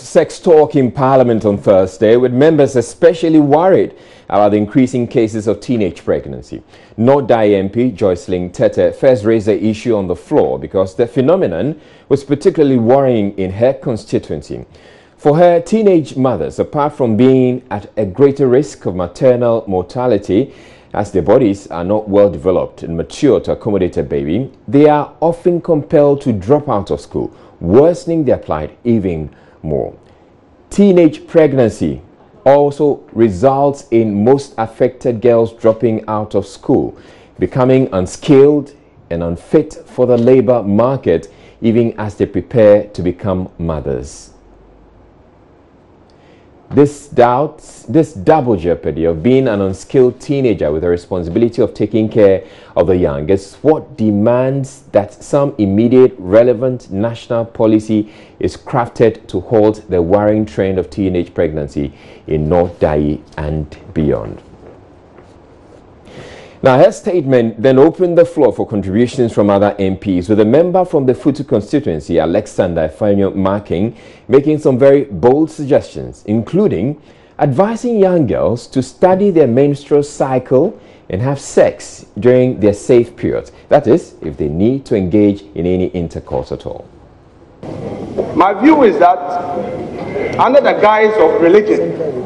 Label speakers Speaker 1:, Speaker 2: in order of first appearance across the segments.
Speaker 1: sex talk in Parliament on Thursday, with members especially worried about the increasing cases of teenage pregnancy. North Dai MP Joycelyn Tete first raised the issue on the floor because the phenomenon was particularly worrying in her constituency. For her, teenage mothers, apart from being at a greater risk of maternal mortality, as their bodies are not well developed and mature to accommodate a baby, they are often compelled to drop out of school, worsening their plight even more. Teenage pregnancy also results in most affected girls dropping out of school, becoming unskilled and unfit for the labor market, even as they prepare to become mothers. This double jeopardy of being an unskilled teenager with the responsibility of taking care of the young is what demands that some immediate relevant national policy is crafted to halt the worrying trend of teenage pregnancy in North Dai and beyond. Now, her statement then opened the floor for contributions from other MPs, with a member from the Futu constituency, Alexander Ifanyo Marking, making some very bold suggestions, including advising young girls to study their menstrual cycle and have sex during their safe period. That is, if they need to engage in any intercourse at all.
Speaker 2: My view is that under the guise of religion,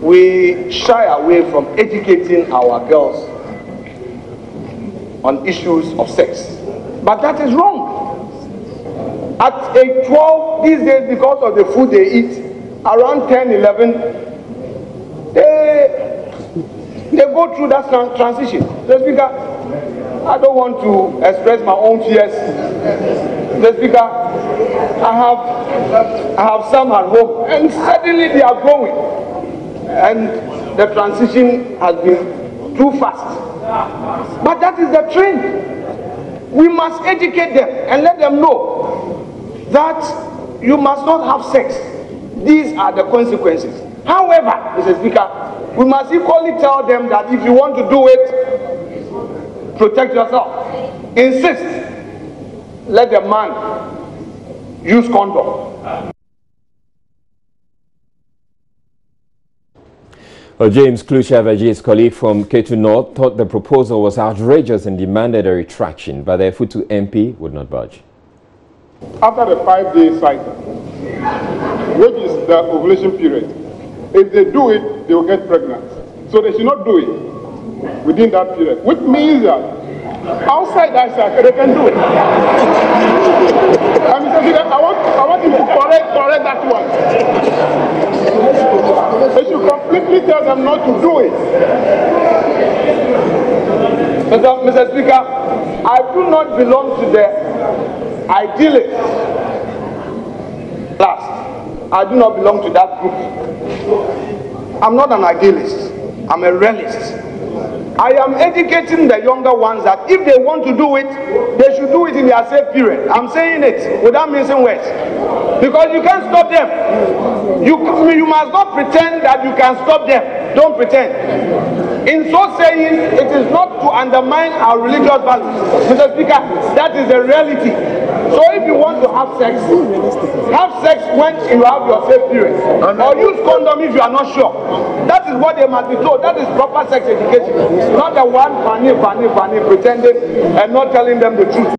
Speaker 2: we shy away from educating our girls on issues of sex. But that is wrong. At age 12, these days, because of the food they eat, around 10, 11, they go through that transition. The Speaker, I don't want to express my own fears. The Speaker, I have some at home, and suddenly they are growing. And the transition has been too fast. But that is the trend. We must educate them and let them know that you must not have sex. These are the consequences. However, Mr. Speaker, we must equally tell them that if you want to do it, protect yourself. Insist. Let the man use condom.
Speaker 1: James Kluchevaji, his colleague from Ketu North, thought the proposal was outrageous and demanded a retraction, but the Futu MP would not budge.
Speaker 3: After the 5-day cycle, which is the ovulation period, if they do it, they will get pregnant. So they should not do it within that period, which means that outside that cycle, they can do it. And Mr. Speaker, I want you to correct that one. They should completely tell them not to do it. Mr. Speaker, I do not belong to the idealist class. I do not belong to that group. I'm not an idealist. I'm a realist. I am educating the younger ones that if they want to do it, they should do it in their safe period. I'm saying it without missing words. Because you can't stop them. You must not pretend that you can stop them. Don't pretend. In so saying, it is not to undermine our religious values. Mr. Speaker, that is the reality. So if you want to have sex when you have your safe period. Or use condom if you are not sure. That is what they must be told. That is proper sex education. Not the one funny, pretending and not telling them the truth.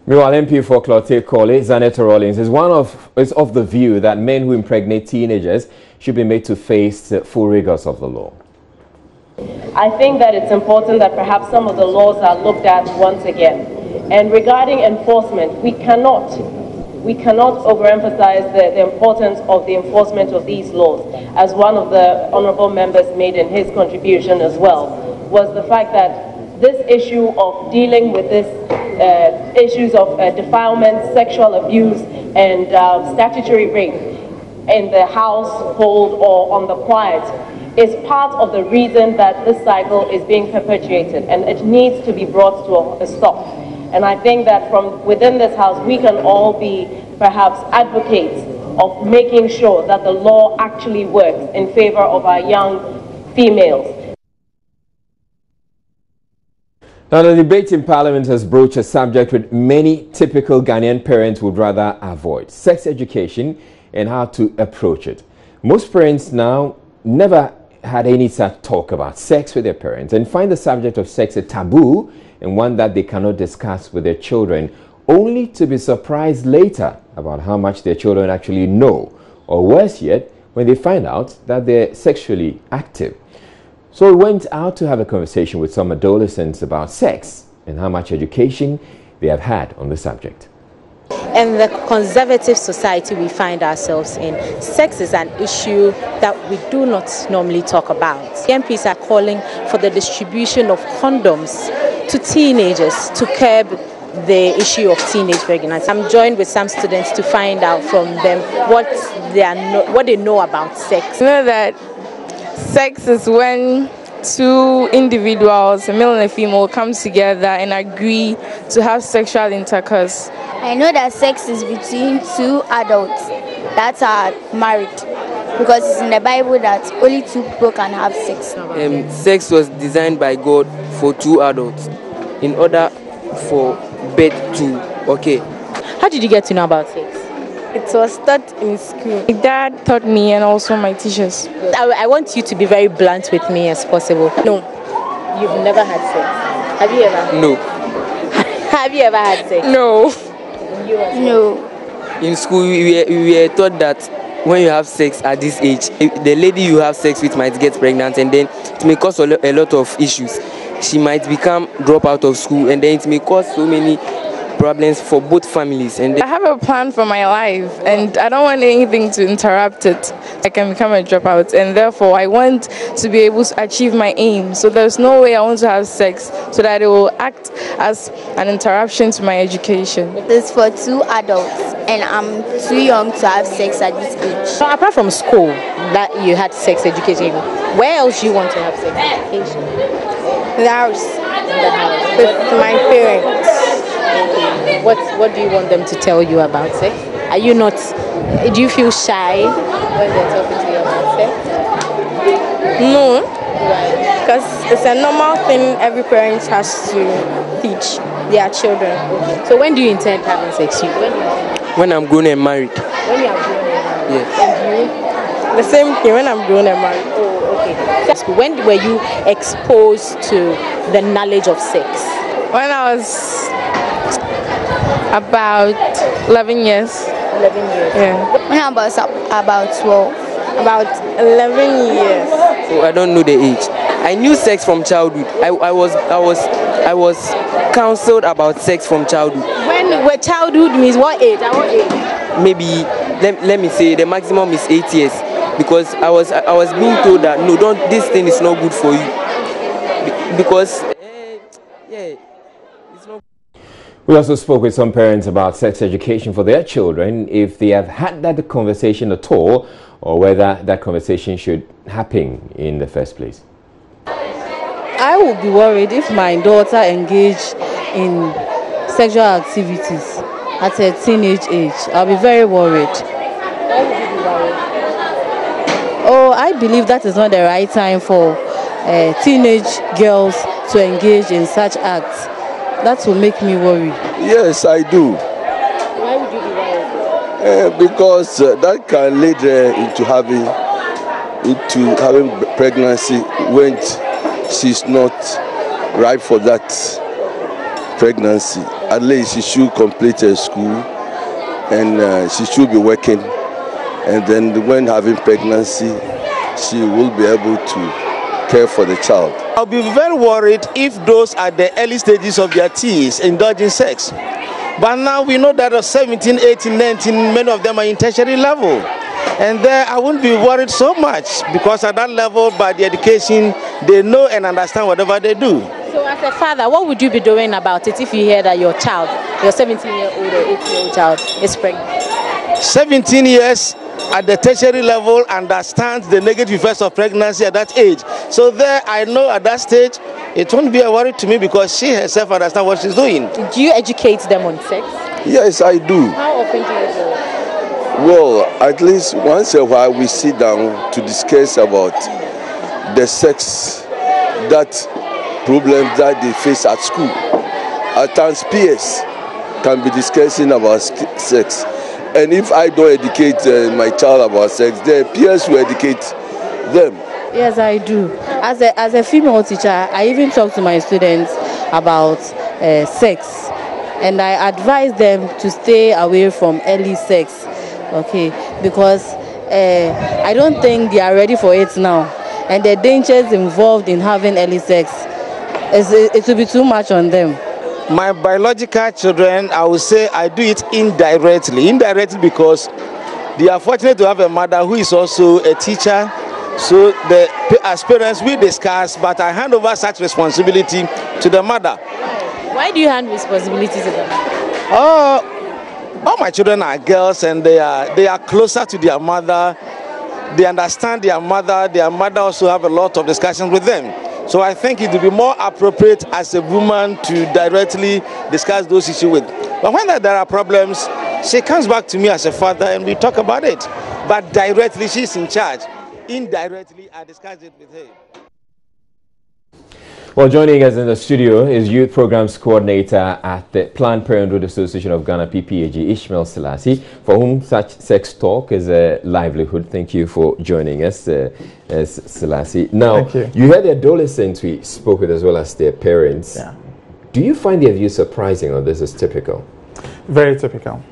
Speaker 1: Meanwhile, MP for Clote Kole, Zanetta Rawlings, is of the view that men who impregnate teenagers should be made to face the full rigors of the law.
Speaker 4: I think that it's important that perhaps some of the laws are looked at once again. And regarding enforcement, we cannot overemphasize the importance of the enforcement of these laws, as one of the honorable members made in his contribution as well, was the fact that this issue of dealing with this issues of defilement, sexual abuse, and statutory rape in the household or on the quiet is part of the reason that this cycle is being perpetuated, and it needs to be brought to a stop. And I think that from within this house, we can all be perhaps advocates of making sure that the law actually works in favor of our young females.
Speaker 1: Now, the debate in Parliament has broached a subject which many typical Ghanaian parents would rather avoid: sex education and how to approach it. Most parents now never had any such talk about sex with their parents and find the subject of sex a taboo and one that they cannot discuss with their children, only to be surprised later about how much their children actually know, or worse yet, when they find out that they're sexually active. So we went out to have a conversation with some adolescents about sex and how much education they have had on the subject.
Speaker 5: In the conservative society we find ourselves in, sex is an issue that we do not normally talk about. MPs are calling for the distribution of condoms to teenagers to curb the issue of teenage pregnancy. I'm joined with some students to find out from them what they know about sex.
Speaker 6: You know that sex is when two individuals, a male and a female, come together and agree to have sexual intercourse.
Speaker 7: I know that sex is between two adults that are married, because it's in the Bible that only two people can have sex.
Speaker 8: Sex was designed by God for two adults in order for birth to occur.
Speaker 5: How did you get to know about sex?
Speaker 6: It was taught in school. My dad taught me and also my teachers.
Speaker 5: I want you to be very blunt with me as possible. No. You've never had sex? Have you ever?
Speaker 8: No.
Speaker 5: Have you ever had sex?
Speaker 6: No.
Speaker 7: No.
Speaker 8: In school, we were taught that when you have sex at this age, the lady you have sex with might get pregnant, and then it may cause a lot of issues. She might drop out of school, and then it may cause so many problems for both families. And
Speaker 6: I have a plan for my life, and I don't want anything to interrupt it. I can become a dropout, and therefore I want to be able to achieve my aim. So there's no way I want to have sex so that it will act as an interruption to my education.
Speaker 7: It's for two adults, and I'm too young to have sex at this age.
Speaker 5: So apart from school, that you had sex education, where else do you want to have sex education?
Speaker 6: The house.
Speaker 5: In the house.
Speaker 6: With my parents.
Speaker 5: What do you want them to tell you about sex? Are you not? Do you feel shy when they're talking to you about sex?
Speaker 6: No. Why? Because it's a normal thing every parent has to teach their children.
Speaker 5: Okay. So when do you intend having sex?
Speaker 8: When I'm grown and married.
Speaker 5: When you are grown and married.
Speaker 8: Yes.
Speaker 5: And you?
Speaker 6: The same thing when I'm grown and married.
Speaker 5: Oh, okay. So when were you exposed to the knowledge of sex?
Speaker 6: When I was about 11 years.
Speaker 5: 11 years?
Speaker 6: Yeah.
Speaker 7: When I was about 12.
Speaker 6: About 11 years.
Speaker 8: Oh, I don't know the age. I knew sex from childhood. I was counseled about sex from childhood.
Speaker 5: When childhood means what age? At what age?
Speaker 8: Maybe let me say the maximum is 8 years, because I was being told that no, this thing is not good for you, because yeah.
Speaker 1: We also spoke with some parents about sex education for their children, if they have had that conversation at all, or whether that conversation should happen in the first place.
Speaker 9: I would be worried if my daughter engaged in sexual activities at a teenage age. I'll be very worried.
Speaker 5: Why would you be worried?
Speaker 9: Oh, I believe that is not the right time for teenage girls to engage in such acts. That will make me worry.
Speaker 10: Yes, I do.
Speaker 5: Why would you be worried?
Speaker 10: Because that can lead into having pregnancy when she's not ripe for that pregnancy. At least she should complete her school, and she should be working. And then when having pregnancy, she will be able to care for the child.
Speaker 11: I'll be very worried if those at the early stages of their teens indulge in sex. But now we know that at 17, 18, 19, many of them are in tertiary level. And there I wouldn't be worried so much, because at that level, by the education, they know and understand whatever they do.
Speaker 5: So as a father, what would you be doing about it if you hear that your child, your 17-year-old or 18-year-old child is pregnant?
Speaker 11: 17 years at the tertiary level understands the negative effects of pregnancy at that age. So there I know at that stage it won't be a worry to me, because she herself understands what she's doing.
Speaker 5: Do you educate them on sex?
Speaker 10: Yes, I do.
Speaker 5: How often do you do it?
Speaker 10: Well, at least once a while we sit down to discuss about the sex that problems that they face at school. At times, peers can be discussing about sex. And if I don't educate my child about sex, their peers will educate them.
Speaker 9: Yes, I do. As a female teacher, I even talk to my students about sex. And I advise them to stay away from early sex, okay? Because I don't think they are ready for it now. And the dangers involved in having early sex, it will be too much on them.
Speaker 11: My biological children, I would say I do it indirectly. Indirectly because they are fortunate to have a mother who is also a teacher. So as parents, we discuss, but I hand over such responsibility to the mother.
Speaker 5: Why do you hand responsibility to them?
Speaker 11: All my children are girls, and they are closer to their mother. They understand their mother. Their mother also have a lot of discussions with them. So I think it would be more appropriate as a woman to directly discuss those issues with. But when there are problems, she comes back to me as a father and we talk about it. But directly, she's in charge. Indirectly, I discuss it with her.
Speaker 1: Well, joining us in the studio is Youth Programs Coordinator at the Planned Parenthood Association of Ghana, PPAG, Ishmael Selassie, for whom such sex talk is a livelihood. Thank you for joining us, Selassie. Now, you heard the adolescents we spoke with as well as their parents.
Speaker 12: Yeah.
Speaker 1: Do you find their view surprising, or this is typical?
Speaker 12: Very typical.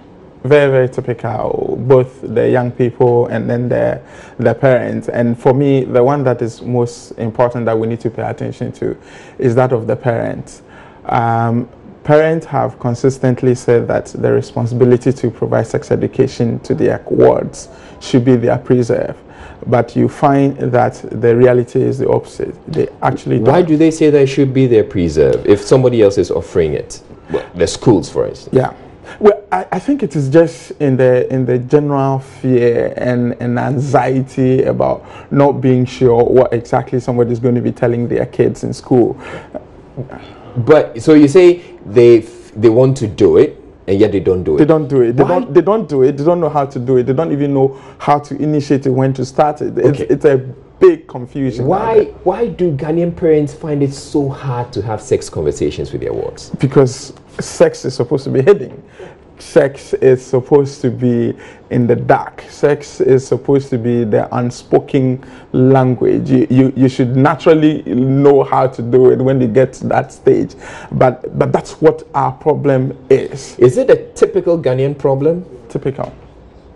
Speaker 12: Very, very typical, both the young people and then the parents. And for me, the one that is most important that we need to pay attention to is that of the parents. Parents have consistently said that the responsibility to provide sex education to their wards should be their preserve. But you find that the reality is the opposite. They actually don't.
Speaker 1: Why do they say that it should be their preserve if somebody else is offering it? Well, the schools, for instance.
Speaker 12: Yeah. Well, I think it is just in the general fear and anxiety about not being sure what exactly somebody is going to be telling their kids in school.
Speaker 1: But so you say they want to do it, and yet they don't do it.
Speaker 12: They don't do it. They don't do it. They don't know how to do it. They don't even know how to initiate it, when to start it. It's a big confusion.
Speaker 1: Why do Ghanaian parents find it so hard to have sex conversations with their wards?
Speaker 12: Because sex is supposed to be hidden. Sex is supposed to be in the dark. Sex is supposed to be the unspoken language. You should naturally know how to do it when you get to that stage. But that's what our problem is.
Speaker 1: Is it a typical Ghanaian problem?
Speaker 12: Typical.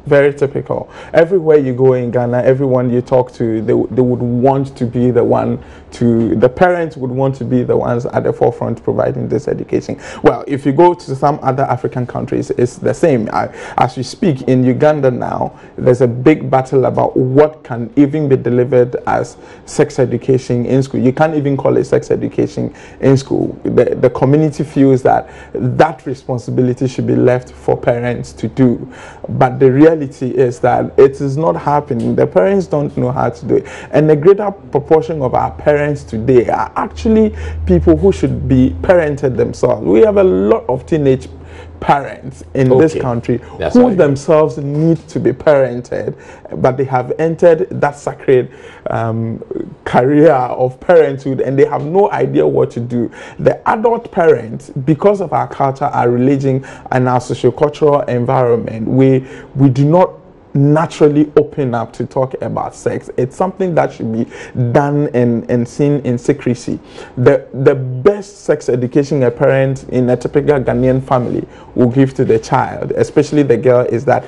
Speaker 12: Very typical. Everywhere you go in Ghana, everyone you talk to, they would want to be the one to, the parents would want to be the ones at the forefront providing this education. Well, if you go to some other African countries, it's the same. As we speak, in Uganda now, there's a big battle about what can even be delivered as sex education in school. You can't even call it sex education in school. The community feels that that responsibility should be left for parents to do. But the reality is that it is not happening. The parents don't know how to do it. And a greater proportion of our parents today are actually people who should be parented themselves. We have a lot of teenage parents in this country who themselves need to be parented, but they have entered that sacred career of parenthood and they have no idea what to do. The adult parents, because of our culture, our religion, and our sociocultural environment, we do not naturally open up to talk about sex. It's something that should be done and seen in secrecy. The best sex education a parent in a typical Ghanaian family will give to the child, especially the girl, is that,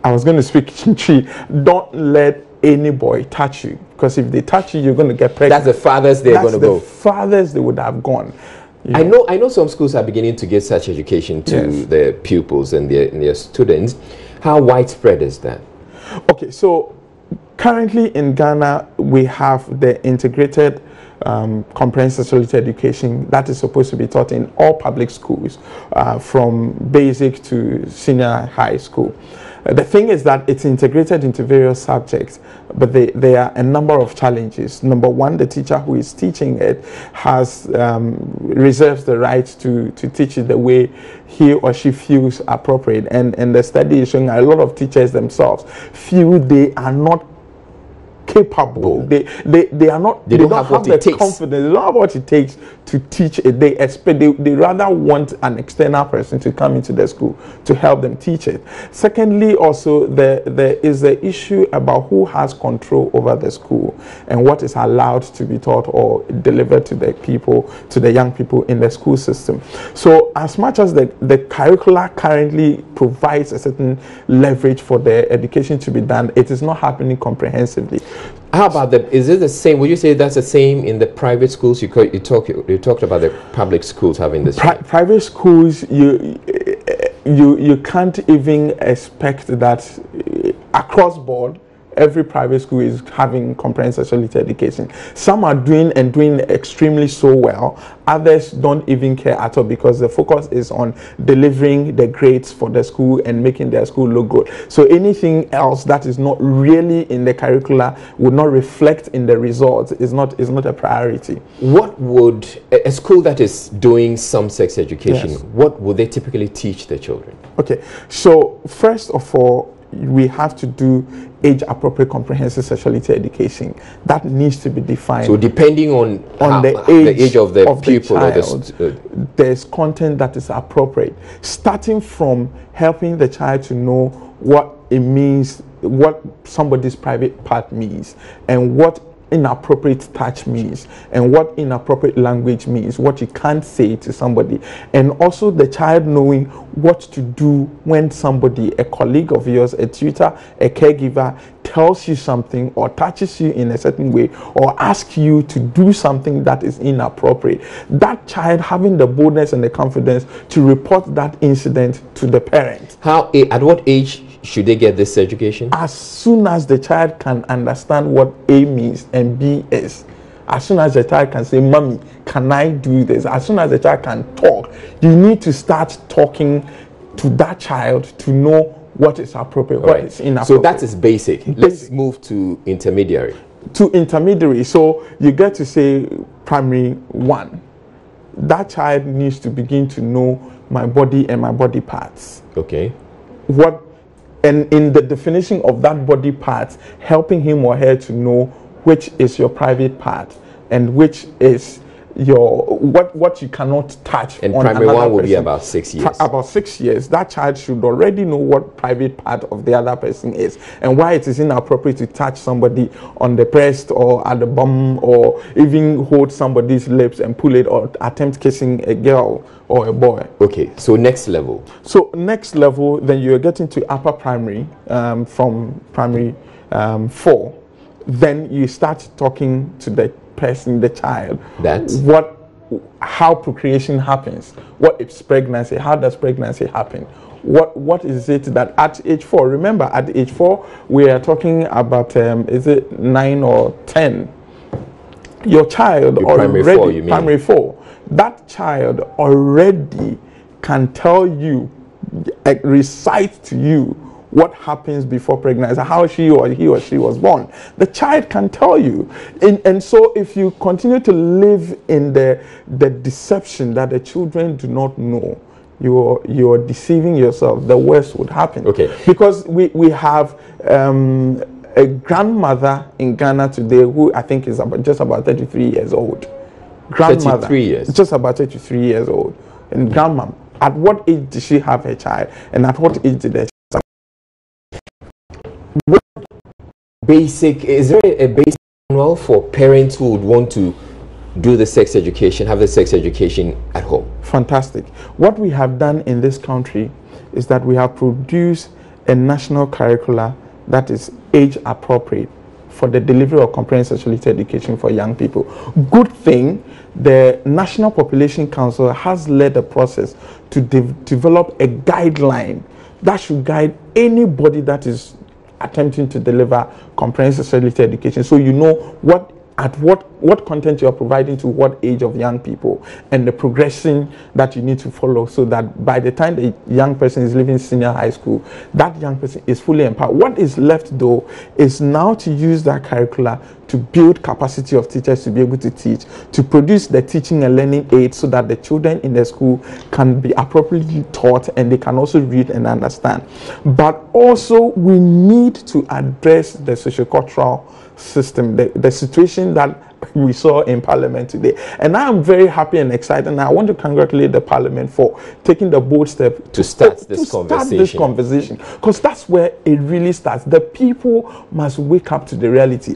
Speaker 12: I was going to speak Chinchi, don't let any boy touch you, because if they touch you, you're going to get pregnant.
Speaker 1: That's the farthest they're going to go.
Speaker 12: That's the farthest they would have gone.
Speaker 1: Yeah. I know some schools are beginning to give such education to their pupils and their students. How widespread is that?
Speaker 12: Okay, so currently in Ghana, we have the integrated comprehensive sexuality education that is supposed to be taught in all public schools, from basic to senior high school. The thing is that it's integrated into various subjects, but there are a number of challenges. Number one, the teacher who is teaching it has reserves the right to teach it the way he or she feels appropriate. And the study is showing a lot of teachers themselves feel they are not capable. They are not. They don't have the confidence. They don't have what it takes to teach it. They expect. They rather want an external person to come into the school to help them teach it. Secondly, also there is the issue about who has control over the school and what is allowed to be taught or delivered to the people, to the young people in the school system. So as much as the curricula currently provides a certain leverage for the education to be done, it is not happening comprehensively.
Speaker 1: How about is it the same? Would you say that's the same in the private schools? You talked about the public schools having this.
Speaker 12: Private schools, you can't even expect that across board every private school is having comprehensive sexuality education. Some are doing extremely so well. Others don't even care at all because the focus is on delivering the grades for the school and making their school look good. So anything else that is not really in the curricula would not reflect in the results. Is not a priority.
Speaker 1: What would a school that is doing some sex education, what would they typically teach the children?
Speaker 12: Okay, so first of all, we have to do age-appropriate comprehensive sexuality education. That needs to be defined.
Speaker 1: So depending on
Speaker 12: the age of the pupil, there's content that is appropriate. Starting from helping the child to know what it means, what somebody's private part means, and what inappropriate touch means, and what inappropriate language means, what you can't say to somebody, and also the child knowing what to do when somebody, a colleague of yours, a tutor, a caregiver, tells you something or touches you in a certain way or asks you to do something that is inappropriate. That child having the boldness and the confidence to report that incident to the parent.
Speaker 1: At what age should they get this education?
Speaker 12: As soon as the child can understand what A means and B is. As soon as the child can say, "Mommy, can I do this?" As soon as the child can talk, you need to start talking to that child to know what is appropriate, what is inappropriate.
Speaker 1: So that is basic. Let's move to intermediary.
Speaker 12: So you get to say primary 1. That child needs to begin to know my body and my body parts.
Speaker 1: Okay.
Speaker 12: And in the definition of that body part, helping him or her to know which is your private part and which is your what you cannot touch.
Speaker 1: And primary 1 will be about 6 years.
Speaker 12: About 6 years. That child should already know what private part of the other person is and why it is inappropriate to touch somebody on the breast or at the bum or even hold somebody's lips and pull it or attempt kissing a girl or a boy.
Speaker 1: Okay, so next level.
Speaker 12: So next level, then you're getting to upper primary, from primary 4. Then you start talking to the person, the child. How procreation happens. What is pregnancy? How does pregnancy happen? What is it that at age 4? Remember, at age 4 we are talking about is it 9 or 10? Your child already primary 4. That child already can tell you, recite to you what happens before pregnancy, how he or she was born. The child can tell you. And so if you continue to live in the deception that the children do not know, you're deceiving yourself, the worst would happen.
Speaker 1: Okay.
Speaker 12: Because we have a grandmother in Ghana today who I think is just about 33 years old. Grandmother,
Speaker 1: 33 years.
Speaker 12: Just about 33 years old. And grandma, at what age did she have her child? And at what age did
Speaker 1: is there a basic manual for parents who would want to do the sex education, have the sex education at home?
Speaker 12: Fantastic. What we have done in this country is that we have produced a national curricula that is age appropriate for the delivery of comprehensive sexuality education for young people. Good thing, the National Population Council has led the process to develop a guideline that should guide anybody that is attempting to deliver comprehensive sexuality education, so you know what content you are providing to what age of young people and the progression that you need to follow, so that by the time the young person is leaving senior high school, that young person is fully empowered. What is left though is now to use that curricula to build capacity of teachers to be able to teach, to produce the teaching and learning aids so that the children in the school can be appropriately taught and they can also read and understand. But also we need to address the sociocultural system, the situation that we saw in Parliament today. And I'm very happy and excited, and I want to congratulate the Parliament for taking the bold step
Speaker 1: to start this conversation.
Speaker 12: Because that's where it really starts. The people must wake up to the reality.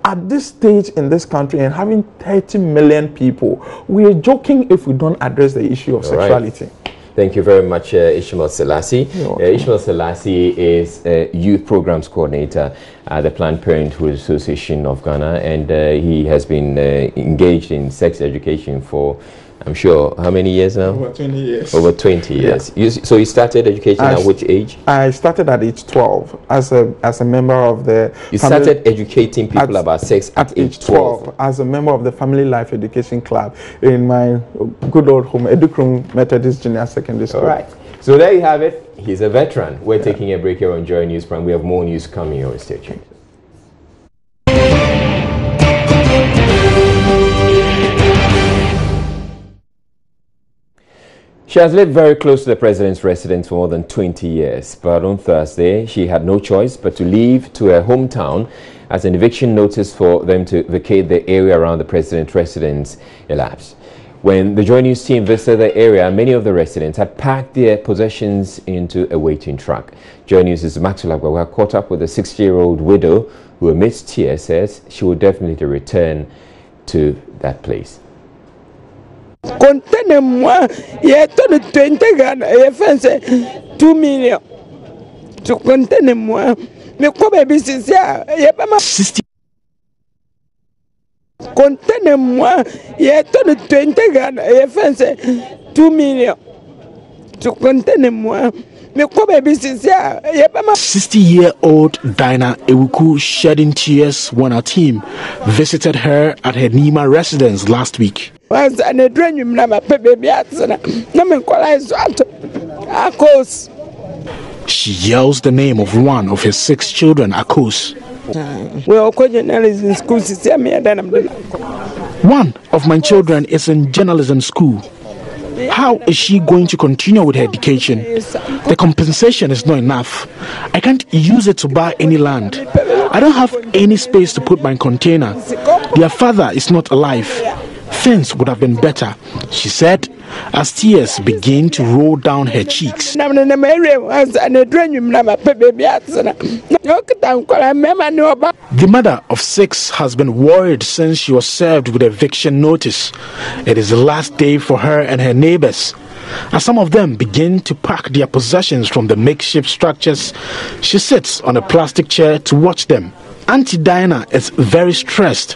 Speaker 12: At this stage in this country, and having 30 million people, we're joking if we don't address the issue of sexuality.
Speaker 1: Right. Thank you very much, Ishmael Selassie. Ishmael Selassie is a Youth Programs Coordinator at the Planned Parenthood Association of Ghana, and he has been engaged in sex education for, I'm sure, how many years now?
Speaker 12: Over 20 years.
Speaker 1: Over 20 years. Yeah. So you started education at which age?
Speaker 12: I started at age 12 as a member of the...
Speaker 1: You started educating people about sex at age 12?
Speaker 12: As a member of the Family Life Education Club in my good old home, Edukrum Methodist Junior Secondary School.
Speaker 1: All right. So there you have it. He's a veteran. We're taking a break here on JoyNews Prime. We have more news coming your way. Stay tuned. She has lived very close to the president's residence for more than 20 years, but on Thursday, she had no choice but to leave to her hometown as an eviction notice for them to vacate the area around the president's residence elapsed. When the JoyNews team visited the area, many of the residents had packed their possessions into a waiting truck. JoyNews' Maxwell Agbawa caught up with a 60-year-old widow who, amidst tears, says she will definitely return to that place.
Speaker 13: Contain moi, yeah, 20 Ghana, yeah, fancy 2 million. To contain moi, me come baby since yeah, 60. Contain moi, yeah, 20 Ghana, yeah, fancy 2 million. To contain moi.
Speaker 14: 60-year-old Dinah Ewuku shedding tears when our team visited her at her Nima residence last week. She yells the name of one of her 6 children, Akos. One of my children is in journalism school. How is she going to continue with her education? The compensation is not enough. I can't use it to buy any land. I don't have any space to put my container. Their father is not alive. Things would have been better, she said, as tears begin to roll down her cheeks. The mother of 6 has been worried since she was served with eviction notice. It is the last day for her and her neighbors. As some of them begin to pack their possessions from the makeshift structures, she sits on a plastic chair to watch them. Auntie Diana is very stressed.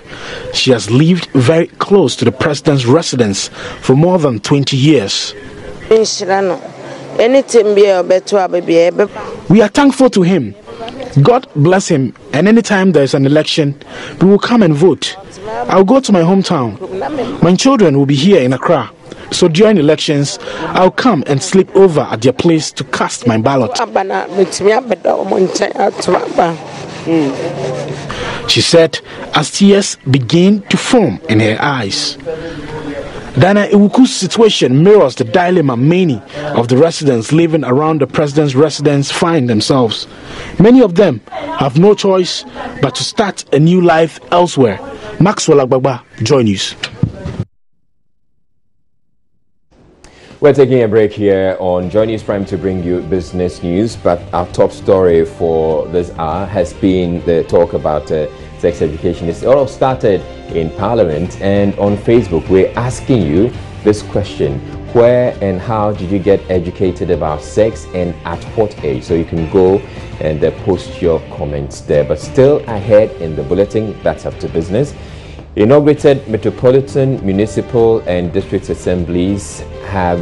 Speaker 14: She has lived very close to the president's residence for more than 20 years. We are thankful to him. God bless him, and anytime there is an election, we will come and vote. I'll go to my hometown. My children will be here in Accra. So during elections, I'll come and sleep over at their place to cast my ballot. She said as tears began to form in her eyes. Dana Iwuku's situation mirrors the dilemma many of the residents living around the president's residence find themselves. Many of them have no choice but to start a new life elsewhere. Maxwell Agbagba, JoyNews.
Speaker 1: We're taking a break here on JoyNews Prime to bring you business news, but our top story for this hour has been the talk about sex education. It's all started in Parliament, and on Facebook we're asking you this question: where and how did you get educated about sex, and at what age? So you can go and post your comments there. But still ahead in the bulletin, that's up to business. Inaugurated metropolitan, municipal and district assemblies have,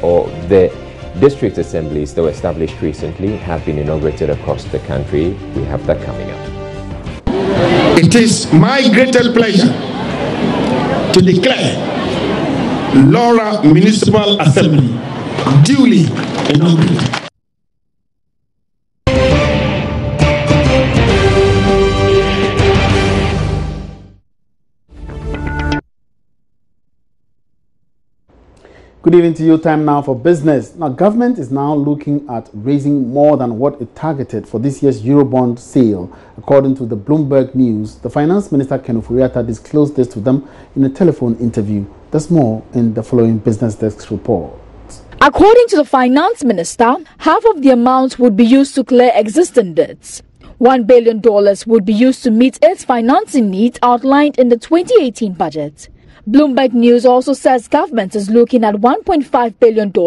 Speaker 1: or the district assemblies that were established recently have been inaugurated across the country. We have that coming up.
Speaker 15: It is my greatest pleasure to declare Laura Municipal Assembly duly inaugurated.
Speaker 16: Good evening to you. Time now for business. Now, government is now looking at raising more than what it targeted for this year's Eurobond sale. According to the Bloomberg News, the Finance Minister Ken Ofori-Atta disclosed this to them in a telephone interview. There's more in the following Business Desk report.
Speaker 17: According to the Finance Minister, half of the amount would be used to clear existing debts. $1 billion would be used to meet its financing needs outlined in the 2018 budget. Bloomberg News also says government is looking at $1.5 billion to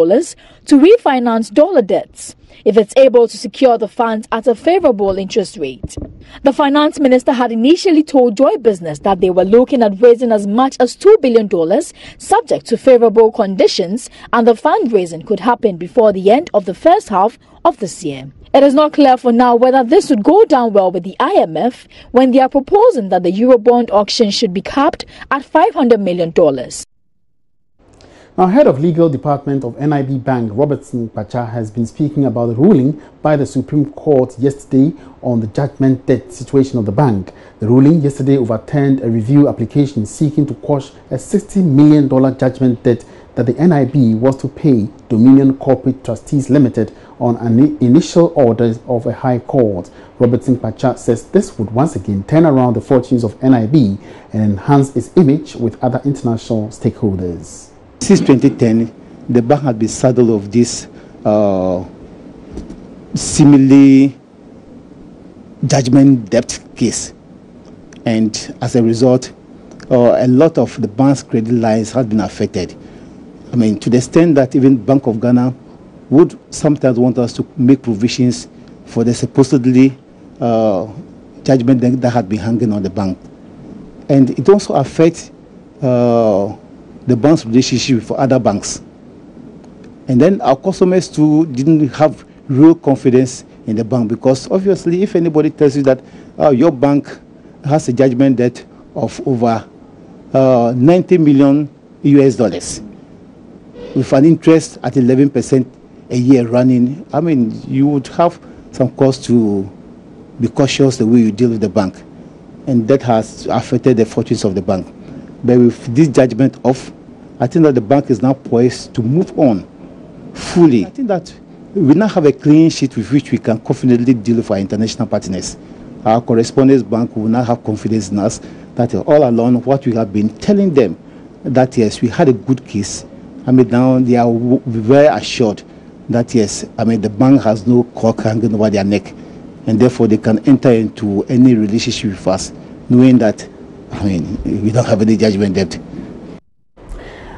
Speaker 17: refinance dollar debts if it's able to secure the funds at a favorable interest rate. The finance minister had initially told Joy Business that they were looking at raising as much as $2 billion subject to favorable conditions, and the fundraising could happen before the end of the first half of this year. It is not clear for now whether this would go down well with the IMF when they are proposing that the Eurobond auction should be capped at $500 million.
Speaker 16: Now, Head of Legal Department of NIB Bank, Robertson Pacha, has been speaking about the ruling by the Supreme Court yesterday on the judgment debt situation of the bank. The ruling yesterday overturned a review application seeking to quash a $60 million judgment debt that the NIB was to pay Dominion Corporate Trustees Limited on an initial order of a high court. Robertson Pacha says this would once again turn around the fortunes of NIB and enhance its image with other international stakeholders.
Speaker 18: Since 2010, the bank has been saddled of this similarly judgment debt case, and as a result, a lot of the bank's credit lines have been affected. I mean, to the extent that even Bank of Ghana would sometimes want us to make provisions for the supposedly judgment that had been hanging on the bank. And it also affects the bank's relationship with other banks. And then our customers too didn't have real confidence in the bank, because obviously if anybody tells you that your bank has a judgment debt of over $90 million US, with an interest at 11% a year running, I mean, you would have some cause to be cautious the way you deal with the bank. And that has affected the fortunes of the bank. But with this judgment off, I think that the bank is now poised to move on fully. I think that we now have a clean sheet with which we can confidently deal with our international partners. Our correspondence bank will now have confidence in us that all along what we have been telling them, that yes, we had a good case. I mean, now they are very assured that yes, I mean, the bank has no cock hanging over their neck, and therefore they can enter into any relationship with us, knowing that, I mean, we don't have any judgment debt.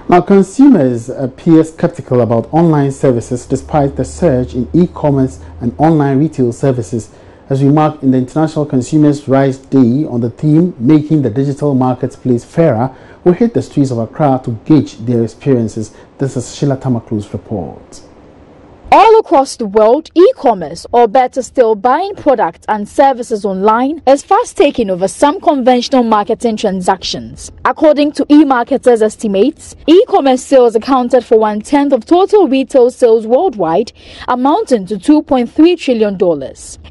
Speaker 16: Now, consumers appear skeptical about online services despite the surge in e-commerce and online retail services. As we mark in the International Consumers' Rights Day on the theme, Making the Digital Marketplace Fairer, we hit the streets of Accra to gauge their experiences. This is Sheila Tamaklu's report.
Speaker 17: All across the world, e-commerce, or better still, buying products and services online, is fast taking over some conventional marketing transactions. According to e-marketers' estimates, e-commerce sales accounted for 1/10 of total retail sales worldwide, amounting to $2.3 trillion.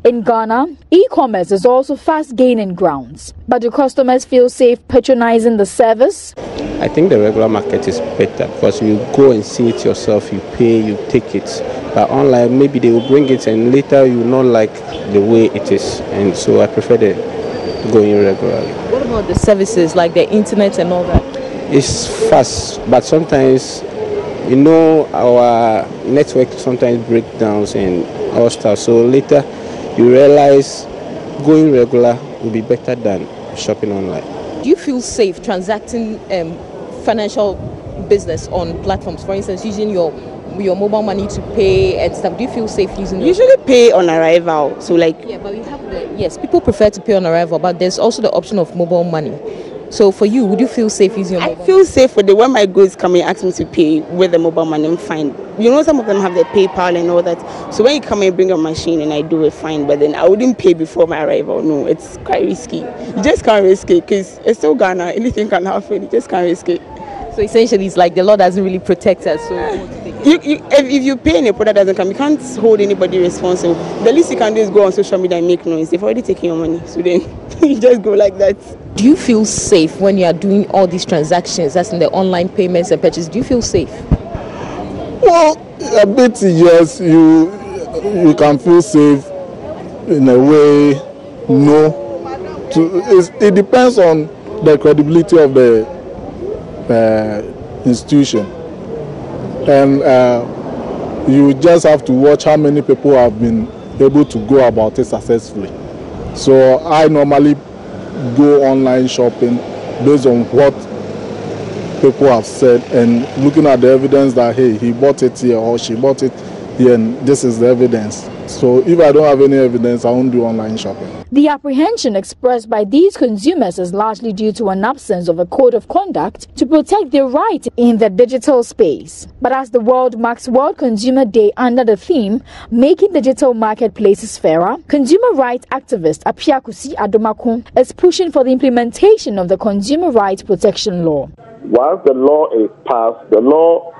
Speaker 17: In Ghana, e-commerce is also fast gaining grounds. But do customers feel safe patronizing the service?
Speaker 19: I think the regular market is better because you go and see it yourself, you pay, you take it. But online, maybe they will bring it and later you will not like the way it is. And so I prefer the going regularly.
Speaker 20: What about the services like the internet and all that?
Speaker 19: It's fast, but sometimes, you know, our network sometimes breaks down and all stuff. So later you realize going regular will be better than shopping online.
Speaker 20: Do you feel safe transacting financial business on platforms, for instance, using your mobile money to pay and stuff? Do you feel safe using it?
Speaker 21: Usually pay on arrival. So like,
Speaker 20: yeah, but we have yes, people prefer to pay on arrival, but there's also the option of mobile money. So for you, would you feel safe using your mobile?
Speaker 21: I feel safe with when my goods come and ask me to pay with the mobile money, I'm fine. You know, some of them have the PayPal and all that. So when you come and bring your machine and I do it, fine. But then I wouldn't pay before my arrival. No, it's quite risky. You just can't risk it because it's still Ghana. Anything can happen. You just can't risk it.
Speaker 20: So essentially, it's like the law doesn't really protect us. So
Speaker 21: if you pay and a product doesn't come, you can't hold anybody responsible. The least you can do is go on social media and make noise. They've already taken your money. So then you just go like that.
Speaker 20: Do you feel safe when you are doing all these transactions, that's in the online payments and purchases? Do you feel safe?
Speaker 2: Well, a bit yes, you can feel safe in a way. No, it depends on the credibility of the institution, and you just have to watch how many people have been able to go about it successfully. So I normally go online shopping based on what people have said and looking at the evidence that, hey, he bought it here or she bought it here and this is the evidence. So if I don't have any evidence, I won't do online shopping.
Speaker 17: The apprehension expressed by these consumers is largely due to an absence of a code of conduct to protect their right in the digital space. But as the world marks World Consumer Day under the theme, Making Digital Marketplaces Fairer, consumer rights activist Apiakusi Adomako is pushing for the implementation of the Consumer Rights Protection Law.
Speaker 22: Once the law is passed, the law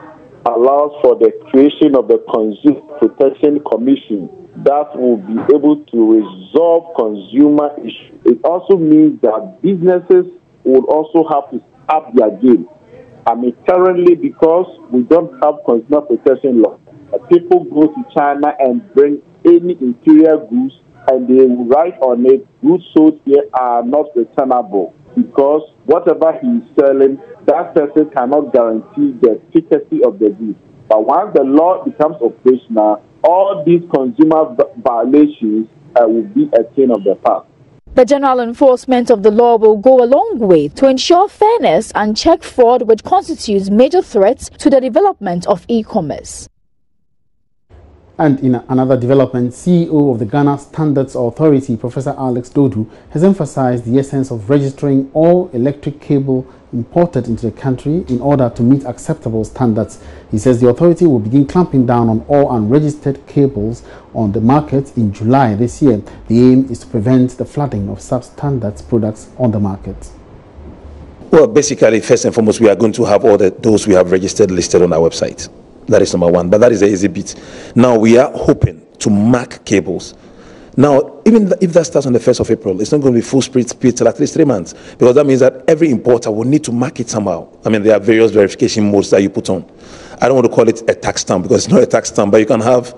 Speaker 22: allows for the creation of the Consumer Protection Commission that will be able to resolve consumer issues. It also means that businesses will also have to up their game. I mean, currently, because we don't have consumer protection law, people go to China and bring any interior goods and they will write on it, goods sold here are not returnable, because whatever he is selling, that person cannot guarantee the efficacy of the goods. But once the law becomes operational, all these consumer violations will be a thing of the past.
Speaker 17: The general enforcement of the law will go a long way to ensure fairness and check fraud, which constitutes major threats to the development of e-commerce.
Speaker 16: And in another development, CEO of the Ghana Standards Authority, Professor Alex Dodu, has emphasized the essence of registering all electric cable imported into the country in order to meet acceptable standards. He says the authority will begin clamping down on all unregistered cables on the market in July this year. The aim is to prevent the flooding of substandard products on the market.
Speaker 23: Well, basically, first and foremost, we are going to have all those we have registered listed on our website. That is number one, but that is the easy bit. Now we are hoping to mark cables. Now, even if that starts on the 1st of April, it's not going to be full speed till at least 3 months, because that means that every importer will need to mark it somehow. I mean, there are various verification modes that you put on. I don't want to call it a tax stamp because it's not a tax stamp, but you can have,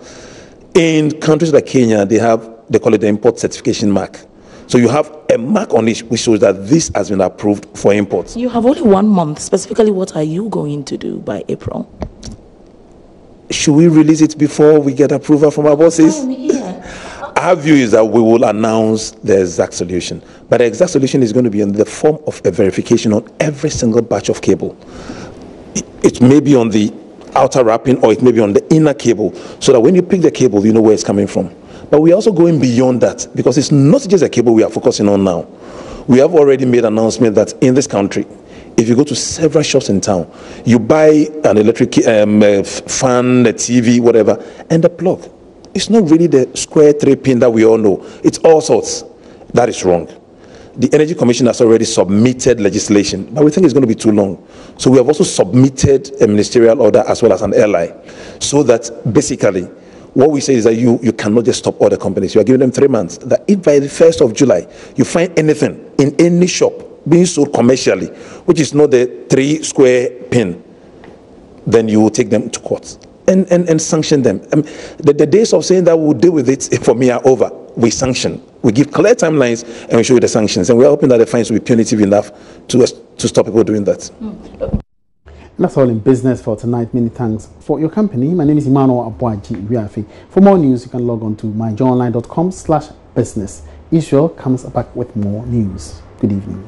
Speaker 23: in countries like Kenya, they call it the import certification mark. So you have a mark on it which shows that this has been approved for imports.
Speaker 24: You have only 1 month. Specifically, what are you going to do by April?
Speaker 23: Should we release it before we get approval from our bosses? Our view is that we will announce the exact solution. But the exact solution is going to be in the form of a verification on every single batch of cable. It may be on the outer wrapping or it may be on the inner cable, so that when you pick the cable, you know where it's coming from. But we're also going beyond that, because it's not just a cable we are focusing on now. We have already made an announcement that in this country, if you go to several shops in town, you buy an electric fan, a TV, whatever, and the plug. It's not really the square 3-pin that we all know. It's all sorts. That is wrong. The Energy Commission has already submitted legislation, but we think it's going to be too long. So we have also submitted a ministerial order as well as an LI, so that basically what we say is that you cannot just stop all the companies. You are giving them 3 months. That if by the 1st of July you find anything in any shop being sold commercially, which is not the 3-square pin, then you will take them to court and sanction them. The days of saying that we'll deal with it, for me, are over. We sanction. We give clear timelines and we show you the sanctions. And we're hoping that the fines will be punitive enough to stop people doing that.
Speaker 16: And that's all in business for tonight. Many thanks for your company. My name is Emmanuel Abuaji. For more news, you can log on to myjoyonline.com/business. Israel comes back with more news. Good evening.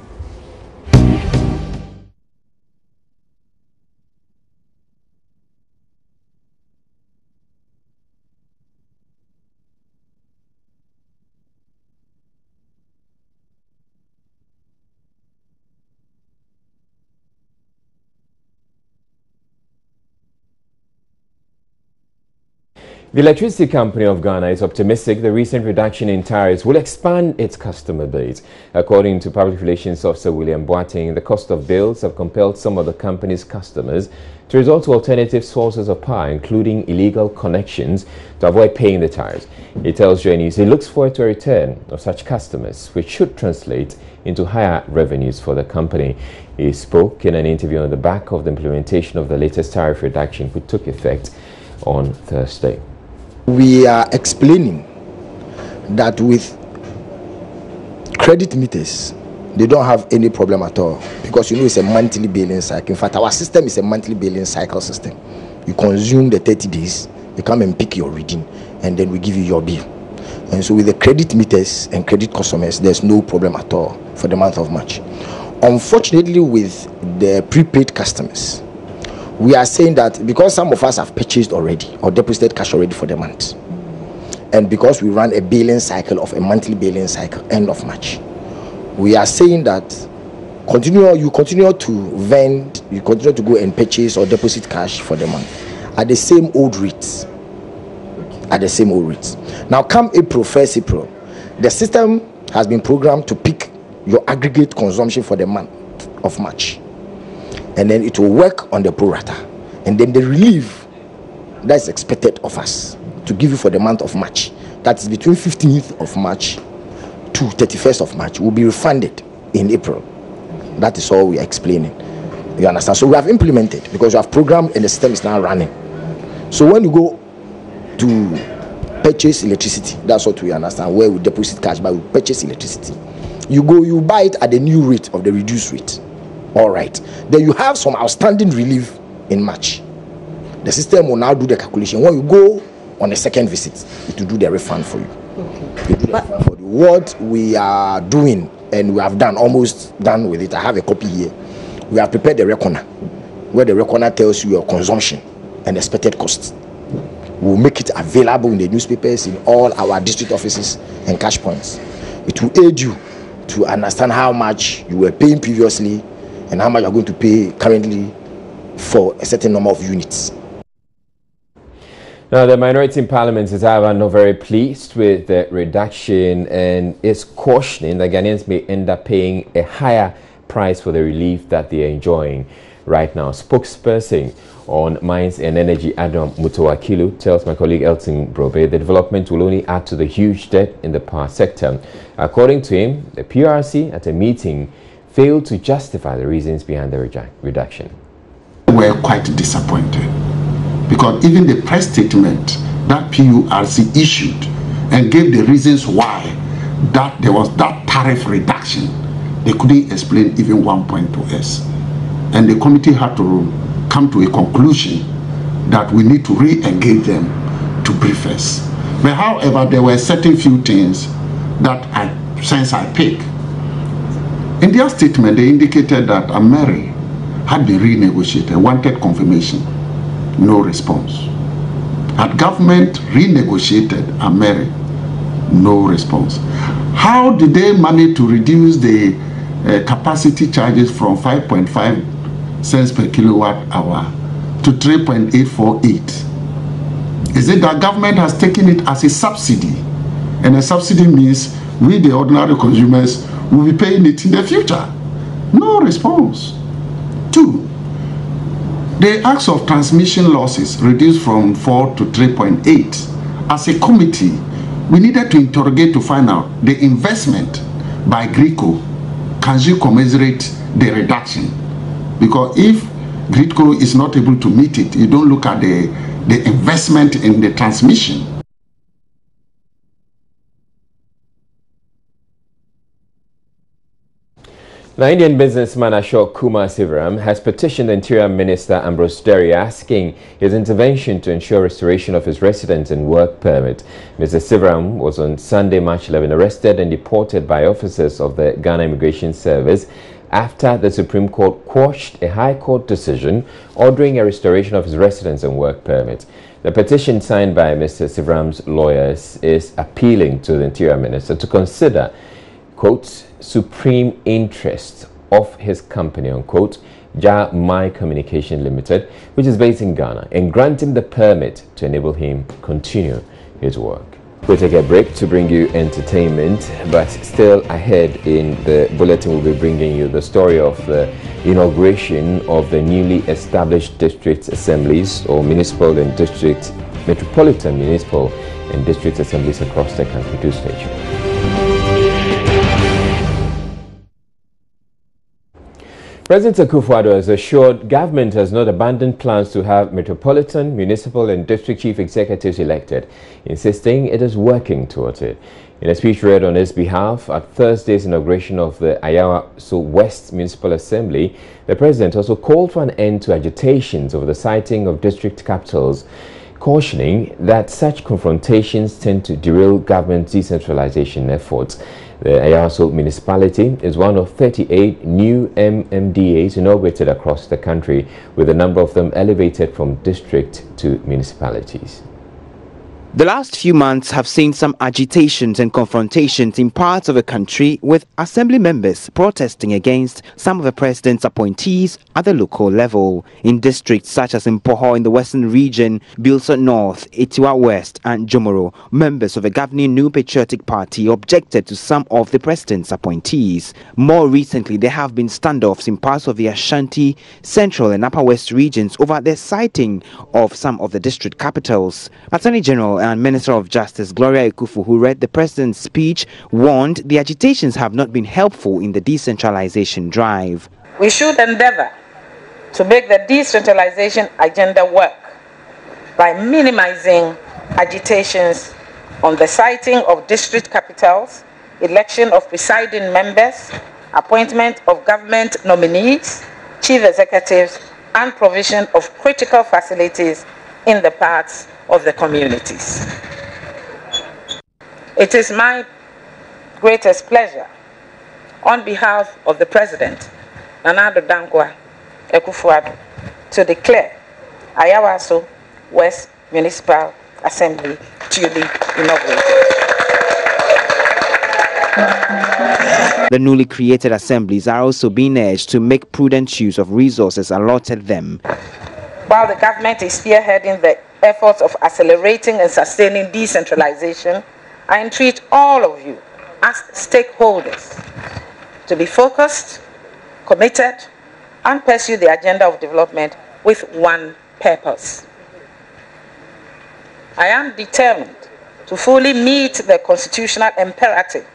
Speaker 1: The Electricity Company of Ghana is optimistic the recent reduction in tariffs will expand its customer base. According to Public Relations Officer William Boateng, the cost of bills have compelled some of the company's customers to resort to alternative sources of power, including illegal connections, to avoid paying the tariffs. He tells JoyNews he looks forward to a return of such customers, which should translate into higher revenues for the company. He spoke in an interview on the back of the implementation of the latest tariff reduction, which took effect on Thursday.
Speaker 3: We are explaining that with credit meters, they don't have any problem at all, because you know it's a monthly billing cycle. In fact, our system is a monthly billing cycle system. You consume the 30 days, you come and pick your reading, and then we give you your bill. And so with the credit meters and credit customers, there's no problem at all for the month of March. Unfortunately, with the prepaid customers, we are saying that because some of us have purchased already or deposited cash already for the month, and because we run a billing cycle of a monthly billing cycle end of March, we are saying that you continue to vend, you continue to go and purchase or deposit cash for the month at the same old rates. At the same old rates. Now, come April, 1st April, the system has been programmed to pick your aggregate consumption for the month of March, and then it will work on the pro rata, and then the relief that's expected of us to give you for the month of March, that is between 15th of March to 31st of March, will be refunded in April. That is all we are explaining. You understand? So we have implemented, because we have programmed and the system is now running. So when you go to purchase electricity, that's what we understand, where we deposit cash, but we purchase electricity. You buy it at the new rate of the reduced rate. All right. Then you have some outstanding relief in March. The system will now do the calculation. When you go on a second visit, it will do the refund for you. Okay. What we are doing, and we have done, almost done with it, I have a copy here. We have prepared the reckoner, where the reckoner tells you your consumption and expected costs. We'll make it available in the newspapers, in all our district offices and cash points. It will aid you to understand how much you were paying previously and how much you are going to pay currently for a certain number of units.
Speaker 1: Now, the minority in Parliament is, however, not very pleased with the reduction and is cautioning that Ghanaians may end up paying a higher price for the relief that they are enjoying right now. Spokesperson on Mines and Energy, Adam Mutowakilu, tells my colleague Elton Brobe the development will only add to the huge debt in the power sector. According to him, the PRC at a meeting failed to justify the reasons behind the reduction.
Speaker 15: We're quite disappointed, because even the press statement that PURC issued and gave the reasons why that there was that tariff reduction, they couldn't explain even one point to us. And the committee had to come to a conclusion that we need to re-engage them to brief us. But however, there were certain few things that I picked. In their statement, they indicated that Ameri had been renegotiated, wanted confirmation, no response. Had government renegotiated Ameri, no response. How did they manage to reduce the capacity charges from 5.5 cents per kilowatt hour to 3.848? Is it that government has taken it as a subsidy? And a subsidy means we, the ordinary consumers, will be paying it in the future. No response. 2, the acts of transmission losses reduced from 4 to 3.8. As a committee, we needed to interrogate to find out the investment by GRICO. Can you commiserate the reduction? Because if GRICO is not able to meet it, you don't look at the investment in the transmission.
Speaker 1: Now, Indian businessman Ashok Kumar Sivaram has petitioned the Interior Minister Ambrose Derry asking his intervention to ensure restoration of his residence and work permit. Mr. Sivaram was on Sunday, March 11, arrested and deported by officers of the Ghana Immigration Service after the Supreme Court quashed a High Court decision ordering a restoration of his residence and work permit. The petition signed by Mr. Sivaram's lawyers is appealing to the Interior Minister to consider, quote, supreme interest of his company, unquote, My Communication Limited, which is based in Ghana, and grant him the permit to enable him continue his work. We'll take a break to bring you entertainment, but still ahead in the bulletin we'll be bringing you the story of the inauguration of the newly established district assemblies, or municipal and district, metropolitan municipal and district assemblies across the country. Do stay tuned. President Akufo-Addo has assured government has not abandoned plans to have metropolitan, municipal and district chief executives elected, insisting it is working towards it. In a speech read on his behalf at Thursday's inauguration of the Ayawaso West Municipal Assembly, the president also called for an end to agitations over the siting of district capitals, cautioning that such confrontations tend to derail government decentralization efforts. The Ayawaso municipality is one of 38 new MMDAs inaugurated across the country, with a number of them elevated from district to municipalities.
Speaker 4: The last few months have seen some agitations and confrontations in parts of the country, with assembly members protesting against some of the president's appointees at the local level. In districts such as Mpoho in the Western Region, Bilso North, Itiwa West and Jomoro, members of the governing New Patriotic Party objected to some of the president's appointees. More recently, there have been standoffs in parts of the Ashanti, Central and Upper West regions over the siting of some of the district capitals. Attorney General and Minister of Justice Gloria Ekufu, who read the president's speech, warned the agitations have not been helpful in the decentralization drive.
Speaker 6: We should endeavor to make the decentralization agenda work by minimizing agitations on the siting of district capitals, election of presiding members, appointment of government nominees, chief executives, and provision of critical facilities in the parts of the communities. It is my greatest pleasure, on behalf of the President, Nana Addo Dankwa Akufo-Addo, to declare Ayawaso West Municipal Assembly duly inaugurated.
Speaker 4: The newly created assemblies are also being urged to make prudent use of resources allotted them.
Speaker 6: While the government is spearheading the efforts of accelerating and sustaining decentralization, I entreat all of you as stakeholders to be focused, committed, and pursue the agenda of development with one purpose. I am determined to fully meet the constitutional imperative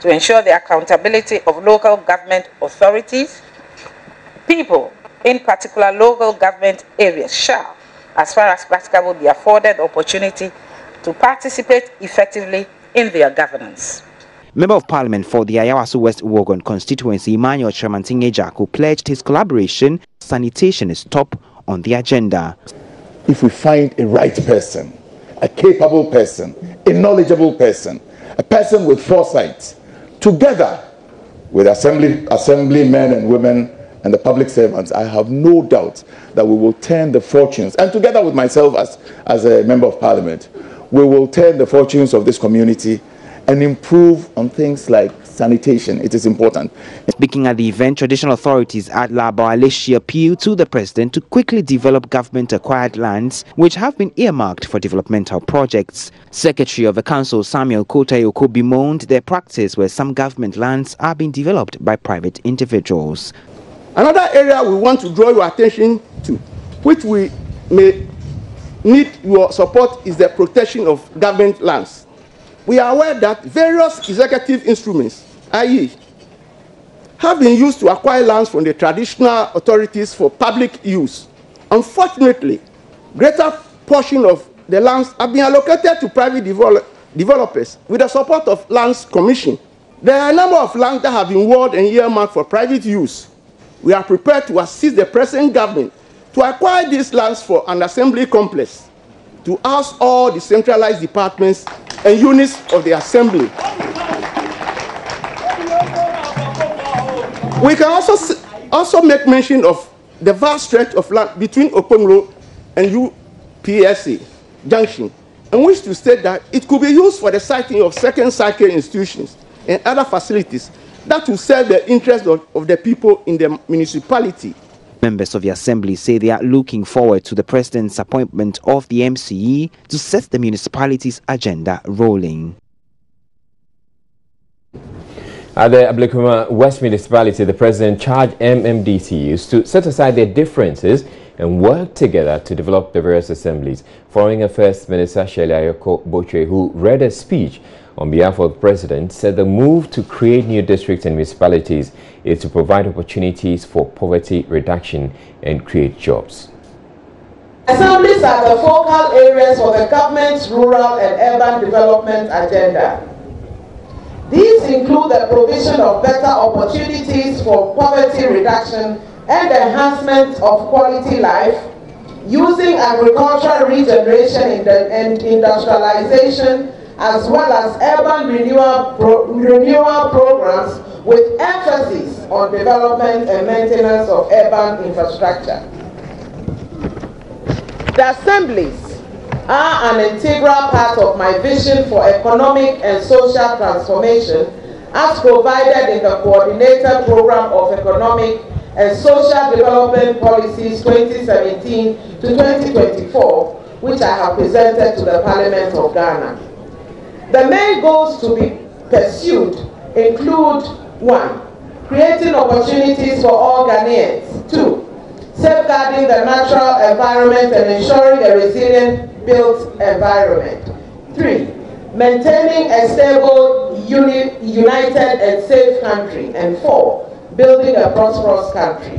Speaker 6: to ensure the accountability of local government authorities. People, in particular local government areas, shall, as far as practicable, be afforded the opportunity to participate effectively in their governance.
Speaker 4: Member of Parliament for the Ayawaso West Wogon constituency, Emmanuel Tremantinge-Jaco, pledged his collaboration. Sanitation is top on the agenda.
Speaker 7: If we find a right person, a capable person, a knowledgeable person, a person with foresight, together with assembly men and women and the public servants, I have no doubt that we will turn the fortunes, and together with myself as a member of Parliament, we will turn the fortunes of this community and improve on things like sanitation. It is important.
Speaker 4: Speaking at the event, traditional authorities at Laboaleshi appealed to the president to quickly develop government-acquired lands which have been earmarked for developmental projects. Secretary of the Council, Samuel Kotayoko, bemoaned their practice where some government lands are being developed by private individuals.
Speaker 8: Another area we want to draw your attention to, which we may need your support, is the protection of government lands. We are aware that various executive instruments, i.e., have been used to acquire lands from the traditional authorities for public use. Unfortunately, greater portion of the lands have been allocated to private developers with the support of Lands Commission. There are a number of lands that have been walled and earmarked for private use. We are prepared to assist the present government to acquire these lands for an assembly complex, to house all the centralized departments and units of the assembly. We can also make mention of the vast stretch of land between Okonglo and UPSA Junction, and wish to state that it could be used for the siting of second cycle institutions and other facilities that will serve the interests of the people in the municipality.
Speaker 4: Members of the Assembly say they are looking forward to the President's appointment of the MCE to set the municipality's agenda rolling.
Speaker 1: At the Ablekuma West Municipality, the President charged MMDCUs to set aside their differences and work together to develop the various assemblies. Foreign Affairs Minister Shirley Ayoko Bochwe, who read a speech on behalf of the President, said the move to create new districts and municipalities is to provide opportunities for poverty reduction and create jobs.
Speaker 5: Assemblies are the focal areas for the government's rural and urban development agenda. These include the provision of better opportunities for poverty reduction and enhancement of quality life, using agricultural regeneration and industrialization, as well as urban renewal programs with emphasis on development and maintenance of urban infrastructure. The assemblies are an integral part of my vision for economic and social transformation as provided in the Coordinated Program of Economic and Social Development Policies 2017 to 2024, which I have presented to the Parliament of Ghana. The main goals to be pursued include: 1. Creating opportunities for all Ghanaians. 2. Safeguarding the natural environment and ensuring a resilient built environment. 3. Maintaining a stable, united and safe country. And 4. Building a prosperous country.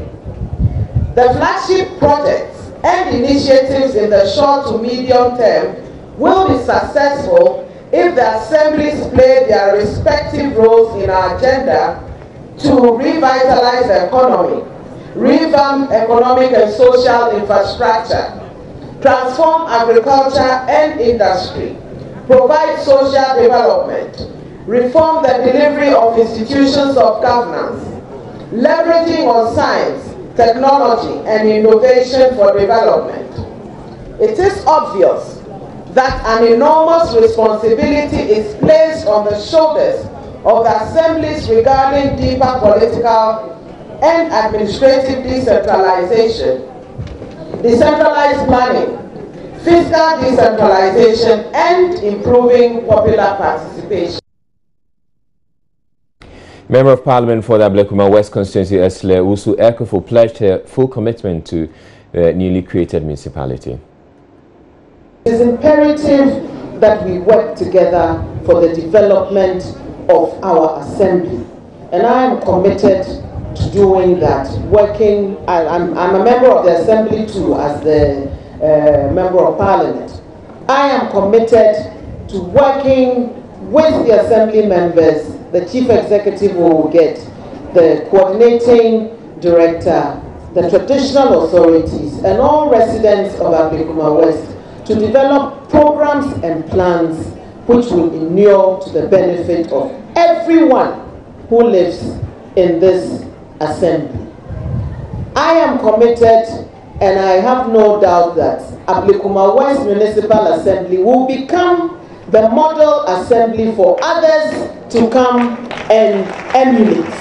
Speaker 5: The flagship projects and initiatives in the short to medium term will be successful if the assemblies play their respective roles in our agenda to revitalize the economy, revamp economic and social infrastructure, transform agriculture and industry, provide social development, reform the delivery of institutions of governance, leveraging on science, technology, and innovation for development. It is obvious that an enormous responsibility is placed on the shoulders of the assemblies regarding deeper political and administrative decentralization, decentralized planning, fiscal decentralization, and improving popular participation.
Speaker 1: Member of Parliament for the Ablekuma West Constituency, Esle Usu Ekofo, pledged her full commitment to the newly created municipality.
Speaker 5: It is imperative that we work together for the development of our assembly, and I am committed to doing that. I'm a member of the assembly too, as the member of Parliament. I am committed to working with the assembly members, the chief executive who will get, the coordinating director, the traditional authorities, and all residents of Ablekuma West to develop programs and plans which will inure to the benefit of everyone who lives in this assembly. I am committed, and I have no doubt that Ablekuma West Municipal Assembly will become the model assembly for others to come and emulate.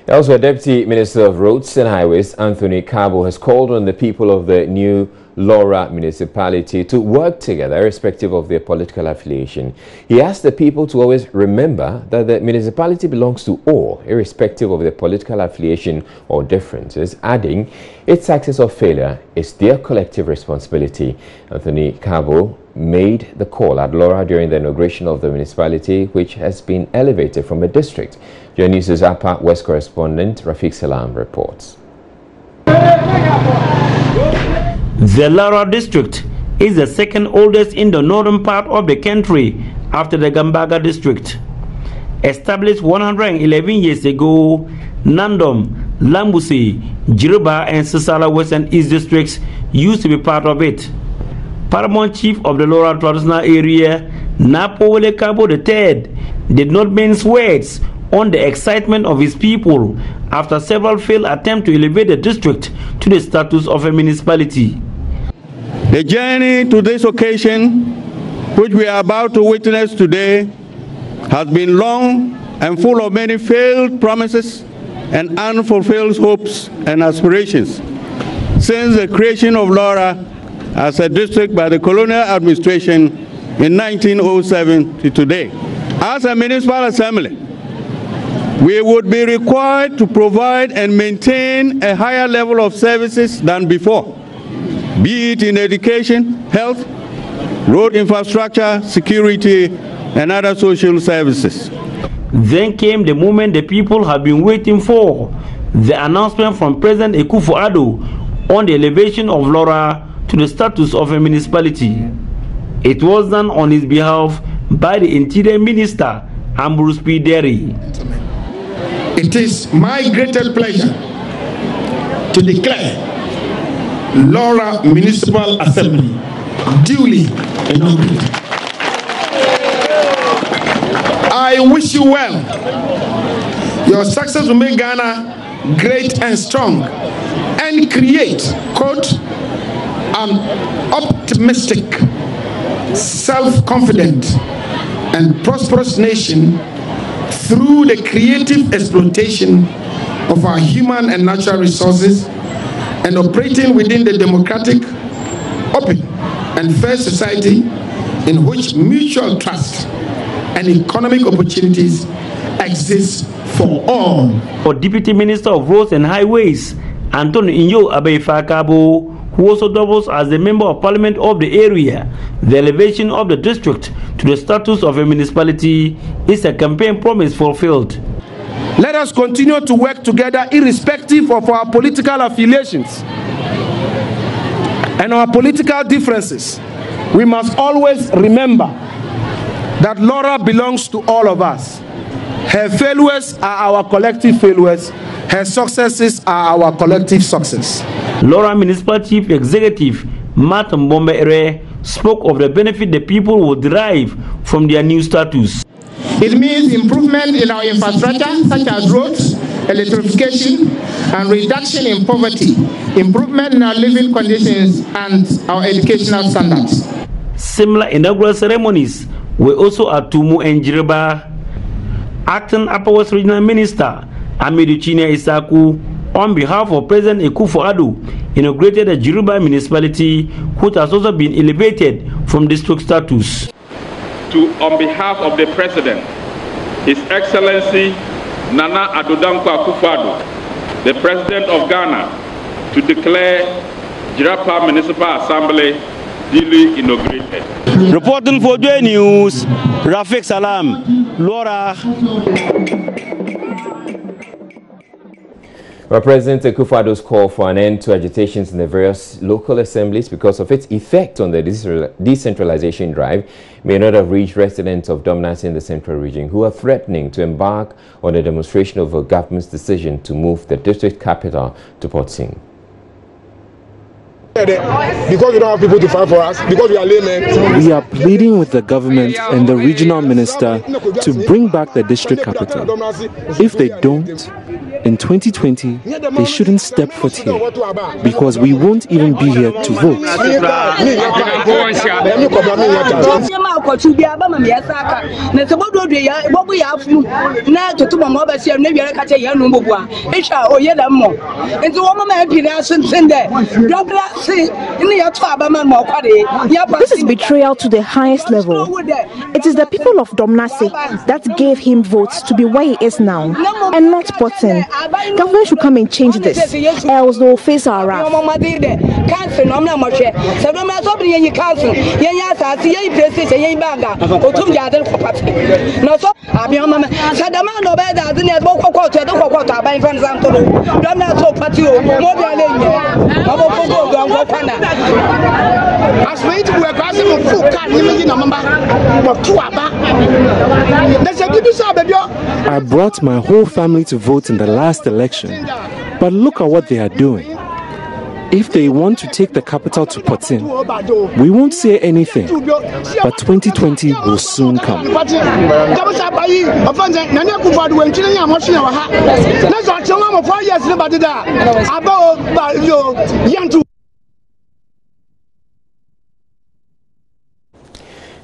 Speaker 1: Elsewhere, Deputy Minister of Roads and Highways, Anthony Cabo, has called on the people of the new Laura municipality to work together irrespective of their political affiliation. He asked the people to always remember that the municipality belongs to all, irrespective of their political affiliation or differences, adding, its success or failure is their collective responsibility. Anthony Cabo made the call at Laura during the inauguration of the municipality, which has been elevated from a district. JoyNews' Accra West correspondent Rafiq Salam reports.
Speaker 9: The Laura district is the second oldest in the northern part of the country after the Gambaga district. Established 111 years ago, Nandom, Lambusi, Jiruba and Sisala West and East districts used to be part of it. Paramount Chief of the Laura traditional area, Napowele Cabo III, did not mince words on the excitement of his people after several failed attempts to elevate the district to the status of a municipality.
Speaker 10: The journey to this occasion, which we are about to witness today, has been long and full of many failed promises and unfulfilled hopes and aspirations. Since the creation of Laura as a district by the colonial administration in 1907 to today. As a municipal assembly, we would be required to provide and maintain a higher level of services than before, be it in education, health, road infrastructure, security, and other social services.
Speaker 9: Then came the moment the people have been waiting for, the announcement from President Akufo-Addo on the elevation of Lora to the status of a municipality. It was done on his behalf by the Interior Minister, Ambrose P. Derry.
Speaker 11: It is my greatest pleasure to declare Lora Municipal Assembly duly inaugurated. I wish you well. Your success will make Ghana great and strong and create, quote, an optimistic, self-confident, and prosperous nation through the creative exploitation of our human and natural resources and operating within the democratic, open, and fair society in which mutual trust and economic opportunities exist for all.
Speaker 9: For Deputy Minister of Roads and Highways, Antonio Inyo Abeifakabo, who also doubles as the Member of Parliament of the area, the elevation of the district to the status of a municipality is a campaign promise fulfilled.
Speaker 11: Let us continue to work together irrespective of our political affiliations and our political differences. We must always remember that Lora belongs to all of us. Her failures are our collective failures. Her successes are our collective success.
Speaker 9: Lora Municipal Chief Executive Matt Mbombe spoke of the benefit the people will derive from their new status.
Speaker 11: It means improvement in our infrastructure, such as roads, electrification, and reduction in poverty, improvement in our living conditions, and our educational standards.
Speaker 9: Similar inaugural ceremonies were also at Tumu and Jireba. Acting Upper West Regional Minister Amidu Chinia Isaku, on behalf of President Akufo-Addo, inaugurated the Jiruba municipality, which has also been elevated from district status.
Speaker 12: On behalf of the President, His Excellency Nana Addo Dankwa Akufo-Addo, the President of Ghana, to declare Jirapa Municipal Assembly duly inaugurated.
Speaker 9: Reporting for JoyNews, Rafiq Salam, Lora.
Speaker 1: Well, President Akufo-Addo's call for an end to agitations in the various local assemblies because of its effect on the decentralization drive may not have reached residents of Domnasi in the central region who are threatening to embark on a demonstration over the government's decision to move the district capital to Port Said.
Speaker 13: Because we don't have people to fight for us, because we are laymen.
Speaker 14: We are pleading with the government and the regional minister to bring back the district capital. If they don't, in 2020, they shouldn't step foot here, because we won't even be here to vote.
Speaker 25: This is betrayal to the highest level. It is the people of Domnasi that gave him votes to be where he is now, and not Potin. Government should come and change this, else they will face our wrath.
Speaker 14: I brought my whole family to vote in the last election, but look at what they are doing. If they want to take the capital to Potin, we won't say anything, but 2020 will soon come.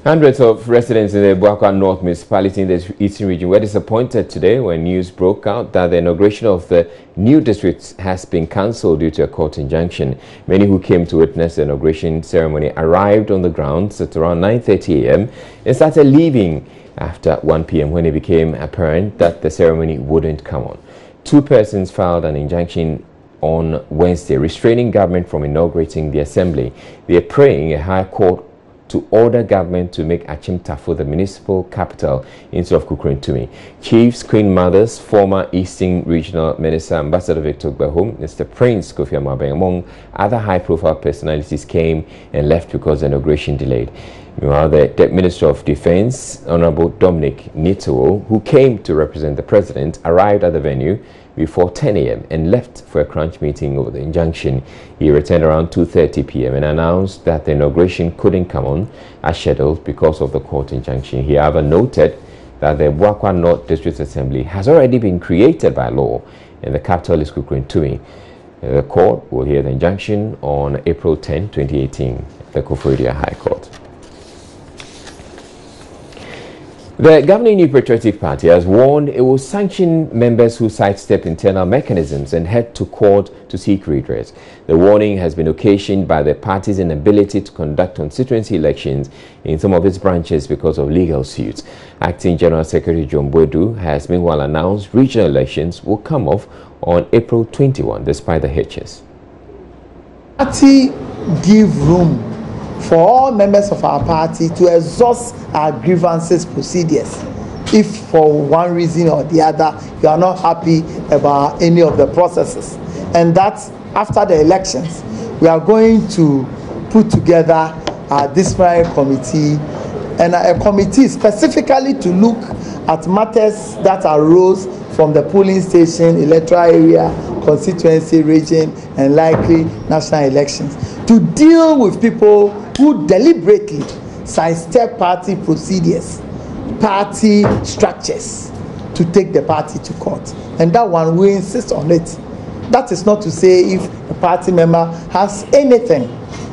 Speaker 1: Hundreds of residents in the Buakwa North municipality in the Eastern region were disappointed today when news broke out that the inauguration of the new district has been cancelled due to a court injunction. Many who came to witness the inauguration ceremony arrived on the grounds at around 9:30 a.m. and started leaving after 1 p.m. when it became apparent that the ceremony wouldn't come on. 2 persons filed an injunction on Wednesday restraining government from inaugurating the assembly. They are praying a high court to order government to make Achimtafo the municipal capital instead of Kukurintumi. Chiefs, Queen Mothers, former Eastern Regional Minister Ambassador Victor Behum, Mr. Prince Kofi Amabeng, among other high-profile personalities came and left because the inauguration delayed. Meanwhile, the Minister of Defense, Honorable Dominic Nituo, who came to represent the President, arrived at the venue before 10 a.m. and left for a crunch meeting over the injunction. He returned around 2:30 p.m. and announced that the inauguration couldn't come on as scheduled because of the court injunction. He however noted that the Buakwa North District Assembly has already been created by law and the capital is Kukurintumi. The court will hear the injunction on April 10, 2018, the Koforidua High Court. The governing New Patriotic Party has warned it will sanction members who sidestep internal mechanisms and head to court to seek redress. The warning has been occasioned by the party's inability to conduct constituency elections in some of its branches because of legal suits. Acting General Secretary John Boedu has meanwhile announced regional elections will come off on April 21 despite the hitches.
Speaker 2: Party give room for all members of our party to exhaust our grievances procedures if for one reason or the other you are not happy about any of the processes, and that after the elections we are going to put together a disciplinary committee and a committee specifically to look at matters that arose from the polling station, electoral area, constituency, region, and likely national elections, to deal with people who deliberately sidestep party procedures, party structures, to take the party to court. And that one, we insist on it. That is not to say if a party member has anything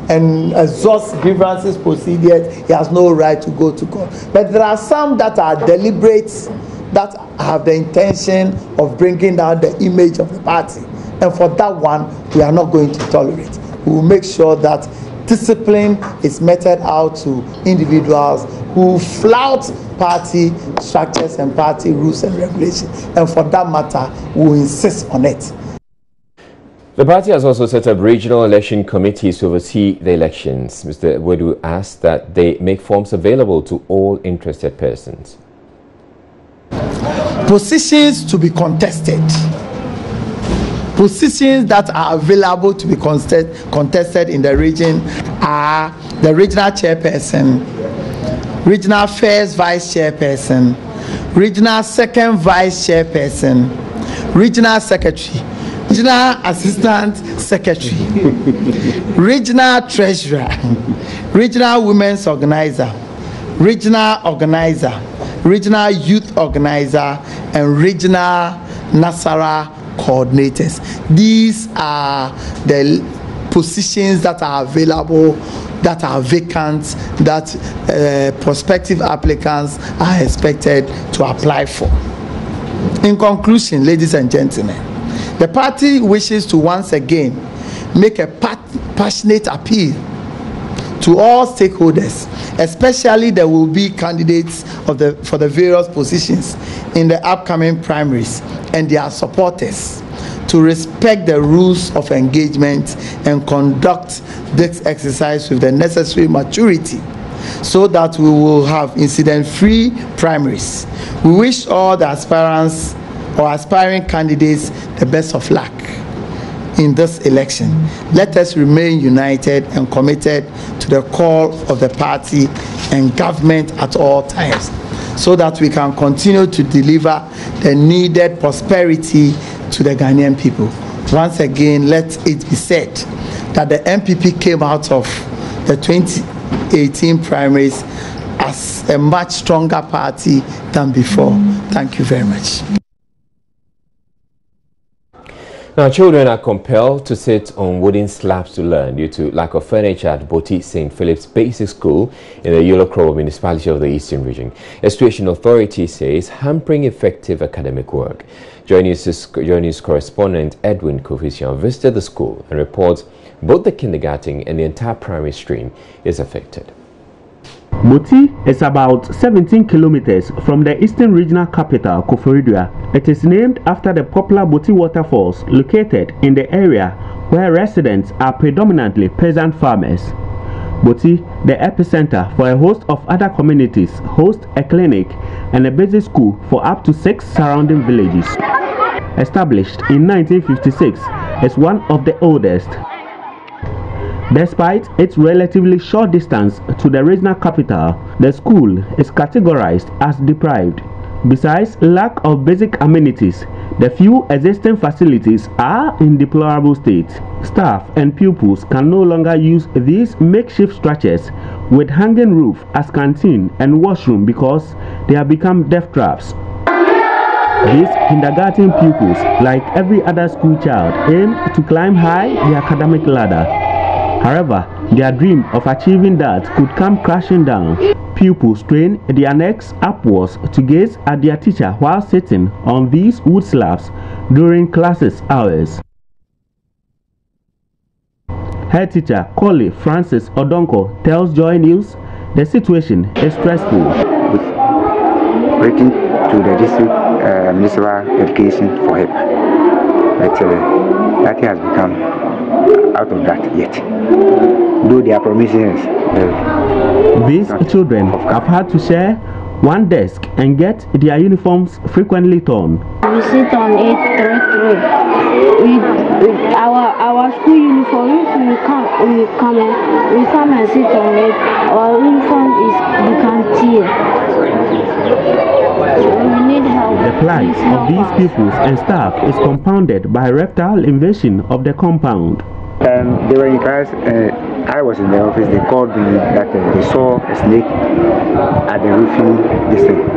Speaker 2: and exhausts grievances procedures, he has no right to go to court. But there are some that are deliberate, that have the intention of bringing down the image of the party. And for that one, we are not going to tolerate. We will make sure that discipline is meted out to individuals who flout party structures and party rules and regulations. And for that matter, we will insist on it.
Speaker 1: The party has also set up regional election committees to oversee the elections. Mr. Wedu asked that they make forms available to all interested persons.
Speaker 2: Positions to be contested. Positions that are available to be contested in the region are the regional chairperson, regional first vice chairperson, regional second vice chairperson, regional secretary, regional assistant secretary, regional treasurer, regional women's organizer, regional organizer, regional youth organizer, and regional Nasara coordinators. These are the positions that are available, that are vacant, that prospective applicants are expected to apply for. In conclusion, ladies and gentlemen, the party wishes to once again make a passionate appeal to all stakeholders, especially there will be candidates for the various positions in the upcoming primaries and their supporters, to respect the rules of engagement and conduct this exercise with the necessary maturity so that we will have incident-free primaries. We wish all the aspirants or aspiring candidates the best of luck in this election. Let us remain united and committed to the call of the party and government at all times, so that we can continue to deliver the needed prosperity to the Ghanaian people. Once again, let it be said that the MPP came out of the 2018 primaries as a much stronger party than before. Thank you very much.
Speaker 1: Now, children are compelled to sit on wooden slabs to learn due to lack of furniture at Boti St. Philip's Basic School in the Yolo municipality of the Eastern Region. Education Authority says hampering effective academic work. JoyNews correspondent Edwin Kofisian visited the school and reports both the kindergarten and the entire primary stream is affected.
Speaker 9: Boti is about 17 kilometers from the eastern regional capital, Koforidua. It is named after the popular Boti waterfalls located in the area where residents are predominantly peasant farmers. Boti, the epicenter for a host of other communities, hosts a clinic and a basic school for up to 6 surrounding villages. Established in 1956, it's one of the oldest. Despite its relatively short distance to the regional capital, the school is categorized as deprived. Besides lack of basic amenities, the few existing facilities are in deplorable state. Staff and pupils can no longer use these makeshift structures with hanging roof as canteen and washroom because they have become death traps. These kindergarten pupils, like every other school child, aim to climb high the academic ladder. However, their dream of achieving that could come crashing down. Pupils strain their necks upwards to gaze at their teacher while sitting on these wood slabs during classes hours. Head teacher Collie Francis Odonko tells JoyNews the situation is stressful.
Speaker 18: Waiting to the district municipal education for help, but that has become out of that yet. Do their promises.
Speaker 9: These children have had to share one desk and get their uniforms frequently torn.
Speaker 19: We sit on it with our school uniforms. We come and sit on it. Our uniform is become tear. We need help.
Speaker 9: The plight of these pupils and staff is compounded by reptile invasion of the compound.
Speaker 18: They were in class. I was in the office. They called me that they saw a snake at the roofing district.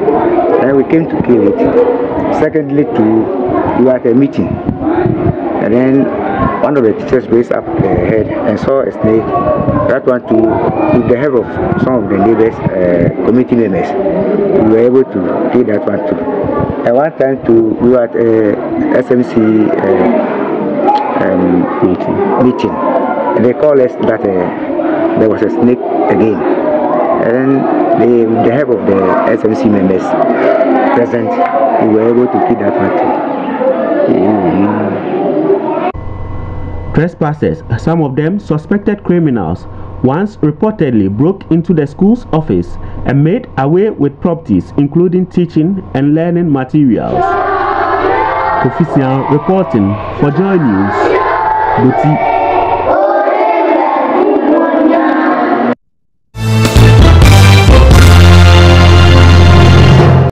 Speaker 18: And we came to kill it. Secondly, we were at a meeting, and then one of the teachers raised up the head and saw a snake. That one with the help of some of the neighbors, committee members, we were able to kill that one too. At one time we were at SMC meeting. And they called us that there was a snake again. And then with the help of the SMC members present, we were able to kill that one.
Speaker 9: Trespassers, some of them suspected criminals, once reportedly broke into the school's office and made away with properties including teaching and learning materials. Official reporting for JoyNews. Boti.